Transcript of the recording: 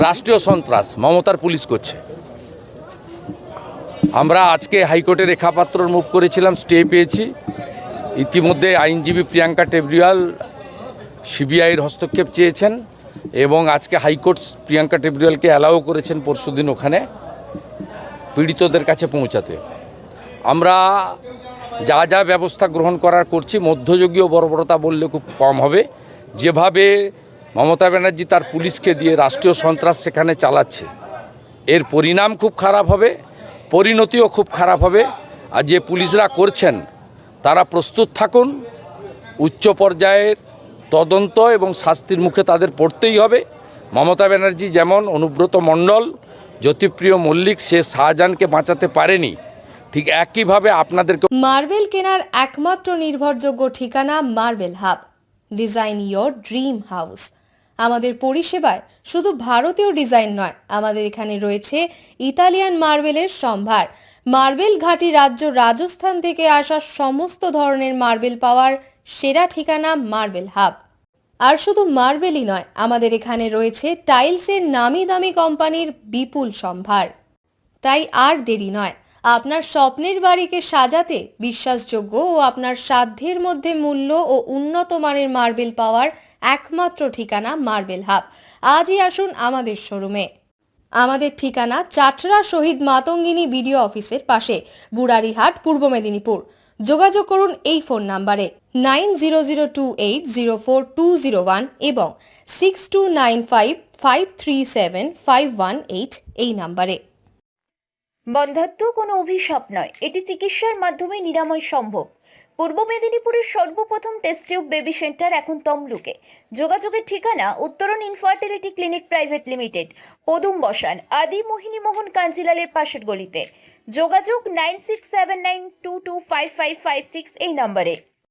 রাষ্ট্রীয় সন্ত্রাস মমতার পুলিশ করছে। আমরা আজকে হাইকোর্টে রেখাপাত্রর মুভ করেছিলাম, স্টে পেয়েছি। ইতিমধ্যে আইনজীবী প্রিয়াঙ্কা টেবরিয়াল সিবিআইয়ের হস্তক্ষেপ চেয়েছেন এবং আজকে হাইকোর্ট প্রিয়াঙ্কা টেবরিয়ালকে অ্যালাউ করেছেন পরশুদিন ওখানে পীড়িতদের কাছে পৌঁছাতে। আমরা যা যা ব্যবস্থা গ্রহণ করার করছি, মধ্যযুগীয় বর্বরতা বললে খুব কম হবে। যেভাবে মমতা ব্যানার্জি তার পুলিশকে দিয়ে রাষ্ট্রীয় সন্ত্রাস সেখানে চালাচ্ছে, এর পরিণাম খুব খারাপ হবে, পরিণতিও খুব খারাপ হবে। আর যে পুলিশরা করছেন তারা প্রস্তুত থাকুন, উচ্চ পর্যায়ের তদন্ত এবং শাস্তির মুখে তাদের পড়তেই হবে। মমতা ব্যানার্জি যেমন অনুব্রত মণ্ডল, জ্যোতিপ্রিয় মল্লিক, সে শাহজাহানকে বাঁচাতে পারেনি, ঠিক একইভাবে আপনাদেরকে। মার্বেল কেনার একমাত্র নির্ভরযোগ্য ঠিকানা marble hub. Design your dream house. আমাদের পরিষেবায় শুধু ভারতীয় ডিজাইন নয়, আমাদের এখানে রয়েছে ইতালিয়ান মার্বেলের সম্ভার। মার্বেল ঘাঁটি রাজ্য রাজস্থান থেকে আসা সমস্ত ধরনের মার্বেল পাওয়ার সেরা ঠিকানা মার্বেল হাব। আর শুধু মার্বেলই নয়, আমাদের এখানে রয়েছে টাইলসের নামি দামি কোম্পানির বিপুল সম্ভার। তাই আর দেরি নয়, আপনার স্বপ্নের বাড়িকে সাজাতে বিশ্বাসযোগ্য ও আপনার সাধ্যের মধ্যে মূল্য ও উন্নত মানের মার্বেল পাওয়ার একমাত্র ঠিকানা মার্বেল হাব। আজই আসুন আমাদের শোরুমে। আমাদের ঠিকানা চাটরা শহীদ মাতঙ্গিনী বিডিও অফিসের পাশে, বুড়ারিহাট, পূর্ব মেদিনীপুর। যোগাযোগ করুন এই ফোন নাম্বারে 9002804201 এবং 6295537518 এই নাম্বারে। বন্ধ্যাত্ব কোনো অভিশাপ নয়, এটি চিকিৎসার মাধ্যমে নিরাময় সম্ভব। পূর্ব মেদিনীপুরের সর্বপ্রথম টেস্ট টিউব বেবি সেন্টার এখন তমলুকে। যোগাযোগের ঠিকানা উত্তরণ ইনফার্টিলিটি ক্লিনিক প্রাইভেট লিমিটেড, পদুম বসান, আদি মোহিনী মোহন কাঞ্জিলালের পাশের গলিতে। যোগাযোগ 9679225556 এই নম্বরে।